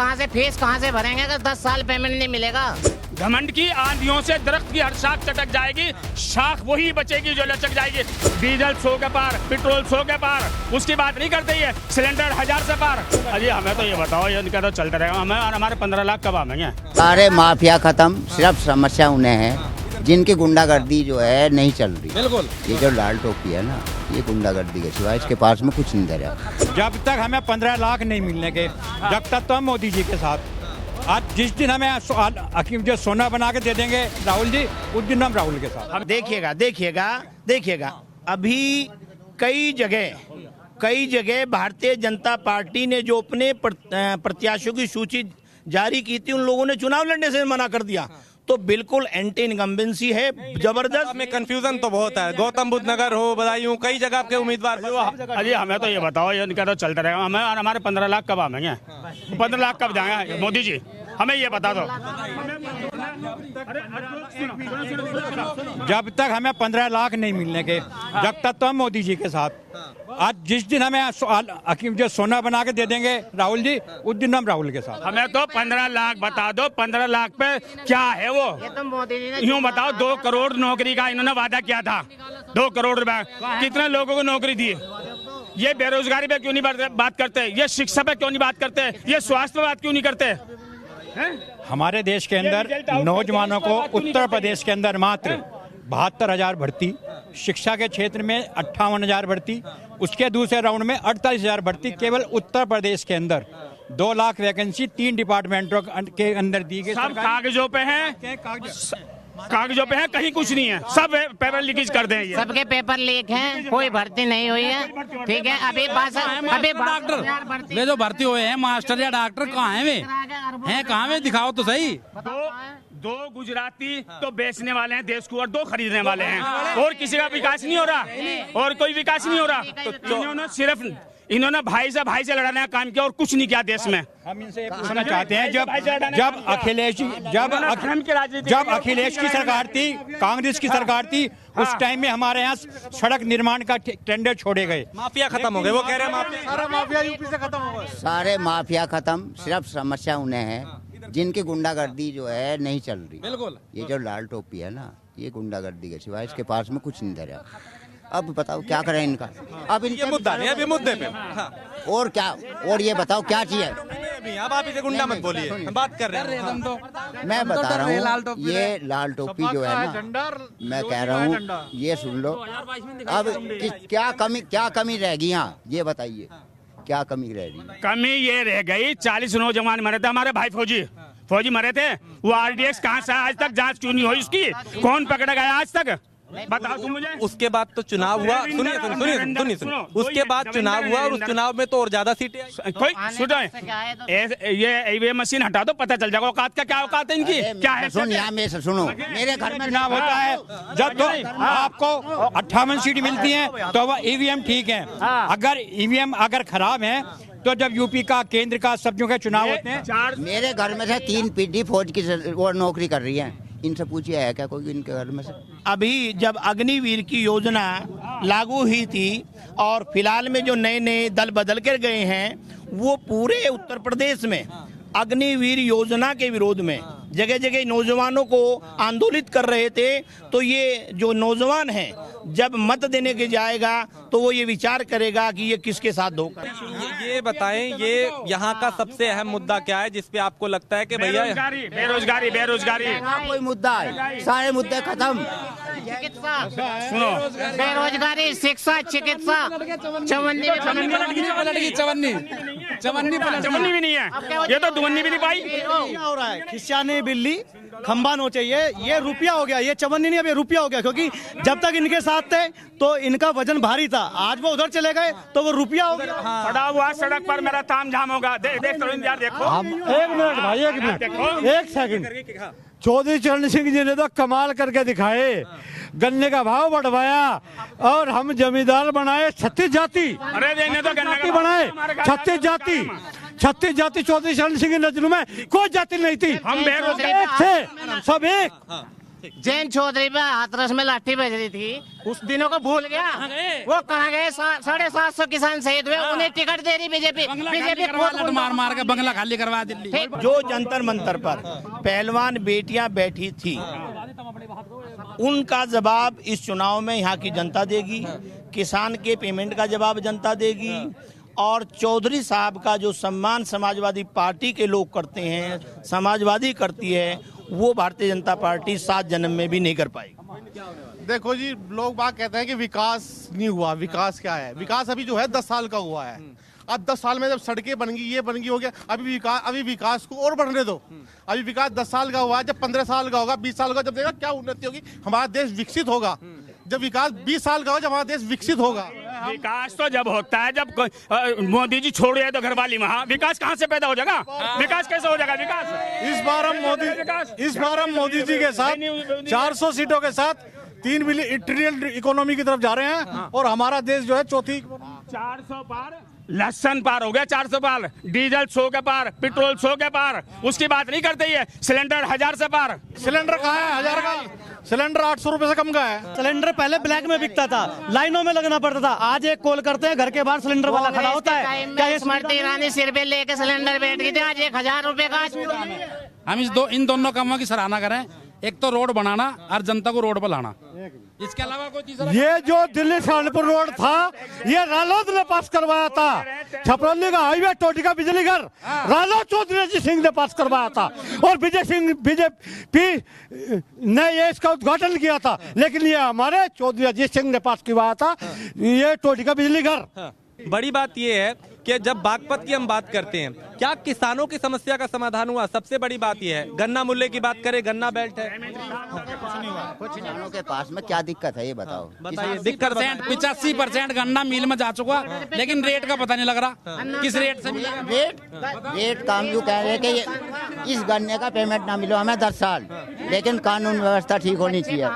कहाँ से फीस कहाँ से भरेंगे अगर 10 साल पेमेंट नहीं मिलेगा। घमंड की आंधियों से दरख्त की हर शाख चटक जाएगी, शाख वही बचेगी जो लचक जाएगी। डीजल 100 के पार, पेट्रोल 100 के पार, उसकी बात नहीं करते ये, सिलेंडर 1000 से पार। अजी हमें तो ये बताओ, ये इनका तो चलता रहेगा, हमें और हमारे 15 लाख कब आएंगे? सारे माफिया खत्म, सिर्फ समस्या उन्हें है जिनकी गुंडागर्दी जो है नहीं चल रही। बिल्कुल, ये जो लाल टोपी है ना, ये गुंडागर्दी के सिवाय इसके पास में कुछ नहीं धरा। जब तक हमें 15 लाख नहीं मिलने के, जब तक तो हम मोदी जी के साथ। आज जिस दिन हमें जो सोना बना के दे देंगे राहुल जी, उस दिन हम राहुल के साथ। देखिएगा अभी कई जगह भारतीय जनता पार्टी ने जो अपने प्रत्याशियों की सूची जारी की थी, उन लोगों ने चुनाव लड़ने से मना कर दिया। तो बिल्कुल एंटी इनकम्बेंसी है जबरदस्त। में कंफ्यूजन तो बहुत है। गौतम बुद्ध नगर हो, बदायूं, कई जगह के उम्मीदवार। अजी हमें तो ये बताओ, ये इनका तो चलता रहेगा, हमें और हमारे 15 लाख कब आएंगे? 15 लाख कब जाएंगे? मोदी जी हमें ये बता दो। जब तक हमें 15 लाख नहीं मिलने के, जब तक तो हम मोदी जी के साथ। आज जिस दिन हमें जो सोना बना के दे देंगे राहुल जी, उस दिन हम राहुल के साथ। हमें तो 15 लाख बता दो। 15 लाख पे क्या है वो? ये तो मोदी जी ने यूँ बताओ, 2 करोड़ नौकरी का इन्होंने वादा किया था। 2 करोड़ रुपए कितने लोगों को नौकरी दी? ये बेरोजगारी पे क्यों नहीं बात करते? ये शिक्षा पे क्यों नहीं बात करते? ये स्वास्थ्य पे बात क्यों नहीं करते? हमारे देश के अंदर नौजवानों को उत्तर प्रदेश के अंदर मात्र 72,000 भर्ती, शिक्षा के क्षेत्र में 58,000 भर्ती, उसके दूसरे राउंड में 48,000 भर्ती केवल उत्तर प्रदेश के अंदर। 2 लाख वैकेंसी 3 डिपार्टमेंटों के अंदर दी गई। सब कागजों पे है, कागजों पे है, कहीं कुछ नहीं है। सब पेपर लीकेज कर दें ये। सबके पेपर लीक हैं, कोई भर्ती नहीं हुई है। ठीक है, अभी डॉक्टर वे जो भर्ती हुए हैं मास्टर या डॉक्टर कहाँ हैं? वे हैं कहाँ? वे दिखाओ तो सही। दो गुजराती तो बेचने वाले हैं देश को और 2 खरीदने वाले हैं, और किसी का विकास नहीं हो रहा, और कोई विकास नहीं हो रहा। तो इन्होंने भाई से लड़ाने का काम किया और कुछ नहीं किया देश में। हम इनसे पूछना चाहते हैं, जब अखिलेश की सरकार थी, कांग्रेस की सरकार थी, उस टाइम में हमारे यहाँ सड़क निर्माण का टेंडर छोड़े गए। माफिया खत्म हो गए, वो कह रहे हैं सारा माफिया यूपी से खत्म हो गया। सारे माफिया खत्म, सिर्फ समस्या उन्हें है जिनकी गुंडागर्दी जो है नहीं चल रही। बिल्कुल, ये जो लाल टोपी है ना, ये गुंडागर्दी के सिवाय इसके पास में कुछ नहीं धरा। अब बताओ क्या करें इनका? अब ये मुद्दा नहीं, अभी मुद्दे पे। और क्या, और ये बताओ क्या चाहिए? अब आप इसे गुंडा मत बोलिए, हम बात कर रहे हैं। मैं बता रहा हूँ, ये लाल टोपी जो है ना, मैं कह रहा हूँ, ये सुन लो। अब क्या कमी रहेगी यहाँ, ये बताइए, क्या कमी रह रही? कमी ये रह गई, 40 नौजवान मरे थे हमारे भाई फौजी मरे थे। वो RDX कहाँ से आज तक जांच क्यों नहीं हुई उसकी? कौन पकड़ा गया आज तक? बताओ तुम मुझे। उसके बाद तो चुनाव हुआ, सुनिए, उसके बाद चुनाव हुआ, और उस चुनाव में तो और ज्यादा सीटें। कोई सुनो, ये मशीन हटा दो, पता चल जाएगा औकात का। क्या औकात है इनकी? क्या है? सुन, यहाँ में सुनो, मेरे घर में चुनाव होता है, जब तो आपको 58 सीट मिलती है तो वह EVM ठीक है। अगर EVM अगर खराब है तो जब यूपी का, केंद्र का, सब्जियों के चुनाव होते हैं। मेरे घर में से 3 पीढ़ी फौज की वो नौकरी कर रही है। इनसे पूछिए है क्या कोई इनके घर में से? अभी जब अग्निवीर की योजना लागू हुई थी, और फिलहाल में जो नए दल बदल कर गए हैं, वो पूरे उत्तर प्रदेश में अग्निवीर योजना के विरोध में जगह जगह नौजवानों को आंदोलित कर रहे थे। तो ये जो नौजवान हैं, जब मत देने के जाएगा तो वो ये विचार करेगा कि ये किसके साथ धोखा। ये बताएं, ये यहाँ का सबसे अहम मुद्दा क्या है जिसपे आपको लगता है कि भैया? बेरोजगारी। कोई मुद्दा है? सारे मुद्दे खत्म। चिकित्सा, सुनो, बेरोजगारी, शिक्षा, चिकित्सा, चवन्नी भी नहीं है, ये तो दुवन्नी भी नहीं पाई। क्या हो रहा है? खिस्सानी बिल्ली खंबा नो चाहिए, ये रुपया हो गया, ये चवन्नी नहीं, अब ये रुपया हो गया। क्योंकि जब तक इनके साथ थे तो इनका वजन भारी था, आज वो उधर चले गए तो वो रुपया हो गया। पड़ा हुआ सड़क पर मेरा ताम झाम होगा। देख यार, देखो। एक मिनट भाई, एक सेकंड। चौधरी चरण सिंह जी ने तो कमाल करके दिखाए, गन्ने का भाव बढ़वाया और हम जमींदार बनाए 36 जाति। अरे देने तो गन्ने का बनाए 36 जाति। चौधरी चरण सिंह की नजरों में कोई जाति नहीं थी, हम बेरोजगार थे, सब एक। जैन चौधरी पे हाथरस में लाठी बज रही थी, उस दिनों को भूल गया। वो कहाँ गए? 750 किसान शहीद हुए, उन्हें टिकट दे रही बीजेपी। बीजेपी मार मार के बंगला खाली करवा दिल्ली। जो जंतर मंतर पर पहलवान बेटियां बैठी थी, उनका जवाब इस चुनाव में यहाँ की जनता देगी। किसान के पेमेंट का जवाब जनता देगी। और चौधरी साहब का जो सम्मान समाजवादी पार्टी के लोग करते हैं, समाजवादी करती है, वो भारतीय जनता पार्टी 7 जन्म में भी नहीं कर पाएगी। देखो जी, लोग बात कहते हैं कि विकास नहीं हुआ। विकास क्या है? विकास अभी जो है 10 साल का हुआ है। अब 10 साल में जब सड़कें बन गई, ये बन गई, हो गया, अभी विकास को और बढ़ने दो। अभी विकास 10 साल का हुआ है, जब 15 साल का होगा, 20 साल का, जब देखा क्या उन्नति होगी, हमारा देश विकसित होगा। जब विकास 20 साल का होगा, जब हमारा देश विकसित होगा। विकास तो जब होता है जब मोदी जी छोड़ रहे तो घरवाली वहाँ विकास कहाँ से पैदा हो जाएगा? विकास कैसे हो जाएगा? विकास इस बार हम मोदी जी के साथ 400 सीटों के साथ 3 ट्रिलियन इकोनॉमी की तरफ जा रहे हैं। और हमारा देश जो है चौथी 400 पार, लहसन पार हो गया 400 पार, डीजल 100 के पार, पेट्रोल 100 के पार, उसकी बात नहीं करते ही है। सिलेंडर 1000 से पार। सिलेंडर कहाँ है? 1000 का सिलेंडर 800 रुपए से कम का है। सिलेंडर पहले ब्लैक में बिकता था, लाइनों में लगना पड़ता था। आज एक कॉल करते हैं, घर के बाहर सिलेंडर वाला खड़ा होता है। क्या ये स्मृति ईरानी सिर पे लेके सिलेंडर बैठ गई थी, आज 1000 रुपए का। हम इन दोनों कामों की सराहना करें। एक तो रोड बनाना और जनता को रोड पर लाना, इसके अलावा कोई तीसरा। ये जो दिल्ली सहारनपुर रोड था, ये रालोद ने पास करवाया था। छपरौली का हाईवे, टोटी का बिजली घर, रालोद चौधरी सिंह ने पास करवाया था। और बीजेपी ने ये इसका उद्घाटन किया था। लेकिन ये हमारे चौधरी अजीत सिंह ने पास करवाया था, ये टोटी का बिजली घर। बड़ी बात यह है कि जब बागपत की हम बात करते हैं, क्या किसानों की समस्या का समाधान हुआ? सबसे बड़ी बात यह है, गन्ना मूल्य की बात करें, गन्ना बेल्ट है, कुछ किसानों के पास में क्या दिक्कत है ये बताओ? बताइए दिक्कत। 85% गन्ना मिल में जा चुका, लेकिन रेट का पता नहीं लग रहा किस रेट से मिलेगा। रेट काम यूँ कह रहे हैं कि इस गन्ने का पेमेंट ना मिलो हमें 10 साल, लेकिन कानून व्यवस्था ठीक होनी चाहिए।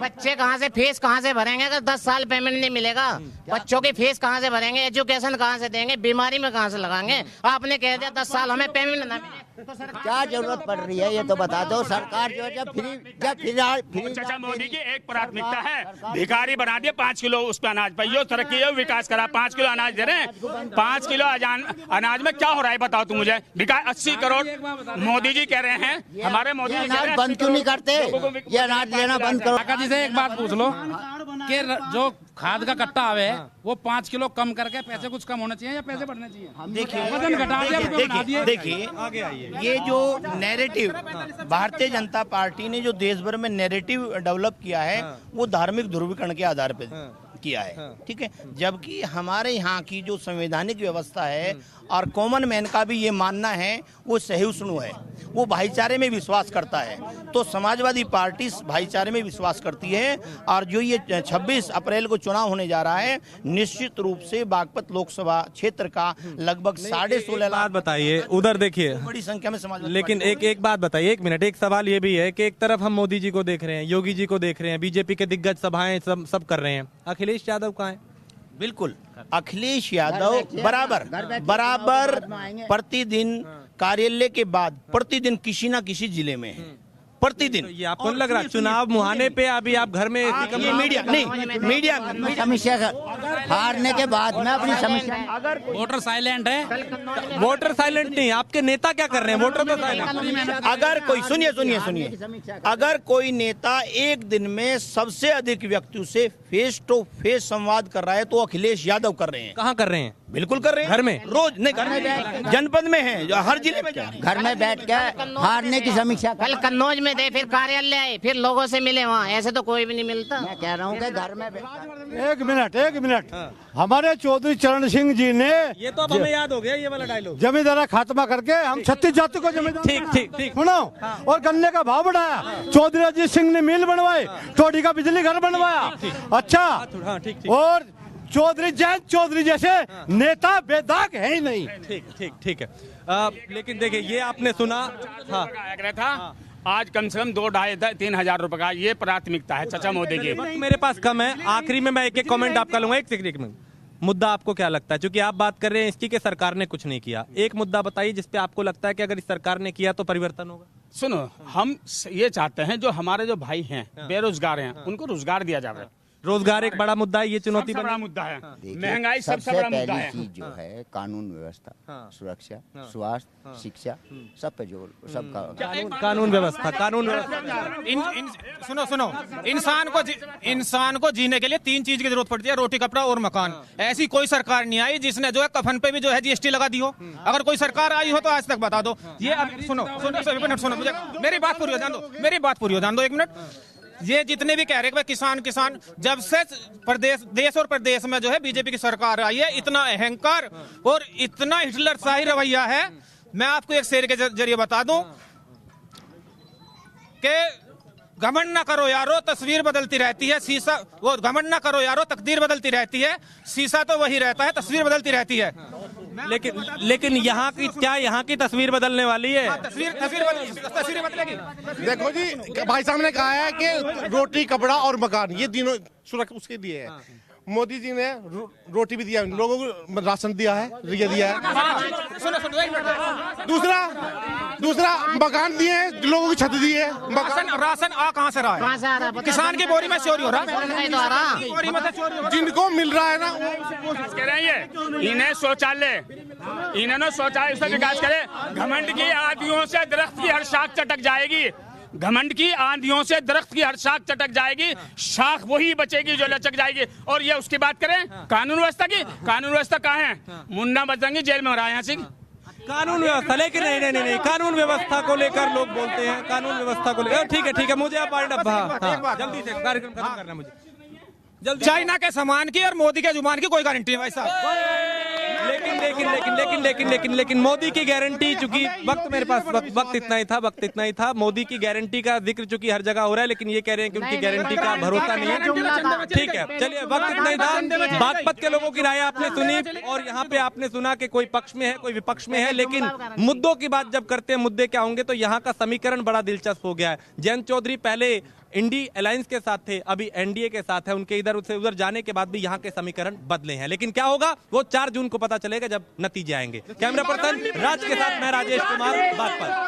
बच्चे कहाँ से फीस कहाँ से भरेंगे अगर 10 साल पेमेंट नहीं मिलेगा? बच्चों की फीस कहाँ से भरेंगे? एजुकेशन कहाँ से देंगे? बीमारी में कहाँ से लगाएंगे? आपने कह दिया 10 साल हमें पेमेंट ना मिले तो क्या जरूरत पड़ रही है ये तो बता दो। सरकार जो जब फ्री चाचा मोदी की एक प्राथमिकता है, भिखारी बना दिए, 5 किलो उस पर अनाज पाइयो, तरक्की हो, विकास करा, 5 किलो अनाज दे रहे हैं। 5 किलो अनाज में क्या हो रहा है बताओ तुम मुझे? विकास 80 करोड़ मोदी जी कह रहे हैं। हमारे मोदी जी अनाज बंद क्यों नहीं करते? ये अनाज लेना बंद करो। काका जी से एक बात पूछ लो कि जो खाद का कट्टा आवे वो 5 किलो कम करके पैसे कुछ कम होने चाहिए या पैसे बढ़ने चाहिए? वजन घटा दिया। देखिए आगे आइए। ये जो नैरेटिव भारतीय जनता पार्टी ने जो देश भर में नैरेटिव डेवलप किया है, वो धार्मिक ध्रुवीकरण के आधार पर किया है, ठीक है। जबकि हमारे यहाँ की जो संवैधानिक व्यवस्था है और कॉमन मैन का भी ये मानना है, वो सहिष्णु है, वो भाईचारे में विश्वास करता है। तो समाजवादी पार्टी भाईचारे में विश्वास करती है। और जो ये 26 अप्रैल को चुनाव होने जा रहा है, निश्चित रूप से बागपत लोकसभा क्षेत्र का लगभग 16.5 लाख। बताइए उधर देखिए बड़ी संख्या में समाज। लेकिन एक बात बताइए, 1 मिनट, एक सवाल ये भी है कि एक तरफ हम मोदी जी को देख रहे हैं, योगी जी को देख रहे हैं, बीजेपी के दिग्गज सभाएं सब कर रहे हैं, अखिलेश यादव कहाँ है? बिल्कुल, अखिलेश यादव बराबर प्रतिदिन कार्यालय के बाद प्रतिदिन किसी ना किसी जिले में है, प्रतिदिन। ये आपको लग रहा है चुनाव मुहाने पे अभी आप घर में ये मीडिया समस्या हारने के बाद में अपनी समस्या। अगर वोटर साइलेंट है, वोटर साइलेंट नहीं, आपके नेता क्या कर रहे हैं? वोटर तो साइलेंट। अगर कोई सुनिए, अगर कोई नेता एक दिन में सबसे अधिक व्यक्तियों से फेस टू फेस संवाद कर रहा है तो अखिलेश यादव कर रहे हैं। कहाँ कर रहे हैं? बिल्कुल कर रहे हैं, घर में, रोज नहीं, घर में जनपद में है, हर जिले में घर में बैठ के हारने की समीक्षा। कल कन्नौज में थे, फिर कार्यालय आए, फिर लोगों से मिले वहाँ। ऐसे तो कोई भी नहीं मिलता। मैं कह रहा हूँ कि घर में एक मिनट हमारे चौधरी चरण सिंह जी ने, ये तो अब हमें याद हो गया ये वाला डायलॉग, जमींदारा खात्मा करके हम 36 जाति को जमींदार ठीक सुनो, और गन्ने का भाव बढ़ाया। चौधरी अजीत सिंह ने मिल बनवाए, टोटी का बिजली घर बनवाया। अच्छा, और चौधरी जैन चौधरी जैसे नेता बेदाग है ही नहीं। ठीक है। लेकिन देखिए ये आपने सुना था, आज कम से कम 2-2.5-3 हजार रुपए का ये प्राथमिकता है चाचा मोदी की। मेरे पास कम है, आखिरी में मैं एक कमेंट आपका लूंगा। एक सेकंड, मुद्दा आपको क्या लगता है? क्योंकि आप बात कर रहे हैं इसकी कि सरकार ने कुछ नहीं किया, एक मुद्दा बताइए जिसपे आपको लगता है कि अगर इस सरकार ने किया तो परिवर्तन होगा। सुनो, हम ये चाहते हैं जो हमारे जो भाई हैं बेरोजगार हैं उनको रोजगार दिया जाए। रोजगार एक बड़ा मुद्दा है, ये चुनौती सबसे बड़ा बनी। मुद्दा है। देखिए, महंगाई सबसे बड़ा मुद्दा है। पहली चीज जो है कानून व्यवस्था, सुरक्षा, स्वास्थ्य, शिक्षा, सब पे जोर, सबका कानून व्यवस्था, कानून व्यवस्था। सुनो, इंसान को जीने के लिए 3 चीज की जरूरत पड़ती है, रोटी, कपड़ा और मकान। ऐसी कोई सरकार नहीं आई जिसने जो है कफन पे भी जो है GST लगा दी हो। अगर कोई सरकार आई हो तो आज तक बता दो। ये अब सुनो, मेरी बात पूरी हो जान दो 1 मिनट। ये जितने भी कह रहे हैं किसान, जब से देश और प्रदेश में जो है बीजेपी की सरकार आई है, इतना अहंकार और इतना हिटलर शाही रवैया है। मैं आपको एक शेर के जरिए बता दूं कि घमंड ना करो यारो, तस्वीर बदलती रहती है, शीशा वो घमंड ना करो यारो, तकदीर बदलती रहती है, शीशा तो वही रहता है, तस्वीर बदलती रहती है। लेकिन यहाँ की तस्वीर बदलने वाली है। तस्वीर बदलेगी। देखो जी, भाई साहब ने कहा है कि रोटी, कपड़ा और मकान, ये तीनों सुरक्षा उसके लिए है। मोदी जी ने रोटी भी दिया, लोगों को राशन दिया है, ये दिया है। सुनो, दूसरा मकान दिए हैं, लोगों की छत दी है। राशन कहाँ से रहा है? किसान की बोरी में चोरी हो रहा है। जिनको मिल रहा है ना, कह रहे हैं इन्हें शौचालय से विकास करे। घमंड की आंधियों से दरख्त की हर शाख चटक जाएगी। घमंड की आंधियों से दरख्त की हर शाख चटक जाएगी, शाख वही बचेगी जो लचक जाएगी। और ये उसकी बात करें कानून व्यवस्था की, कानून व्यवस्था कहाँ है? मुन्ना बजरंगी जेल में हो रहा है यहाँ से। कानून व्यवस्था, लेकिन नहीं, कानून व्यवस्था को लेकर लोग बोलते हैं, कानून व्यवस्था को लेकर। ठीक है, मुझे आप जल्दी से कार्यक्रम खत्म करना है मुझे जल्दी। चाइना के सामान की और मोदी के जुबान की कोई गारंटी नहीं भाई साहब। लेकिन मोदी की गारंटी, चूंकि वक्त मेरे पास वक्त इतना ही था। मोदी की गारंटी का जिक्र चूंकि हर जगह हो रहा है, लेकिन ये कह रहे हैं कि उनकी गारंटी का भरोसा नहीं है। ठीक है, चलिए, वक्त इतना ही था। बागपत के लोगों की राय आपने सुनी और यहाँ पे आपने सुना कि कोई पक्ष में है, कोई विपक्ष में है, लेकिन मुद्दों की बात जब करते हैं, मुद्दे क्या होंगे, तो यहाँ का समीकरण बड़ा दिलचस्प हो गया है। जयंत चौधरी पहले इंडी अलायंस के साथ थे, अभी एनडीए के साथ है। उनके इधर से उधर जाने के बाद भी यहाँ के समीकरण बदले हैं, लेकिन क्या होगा वो 4 जून को पता चलेगा जब नतीजे आएंगे। कैमरा पर्सन राज के साथ मैं राजेश कुमार, बागपत।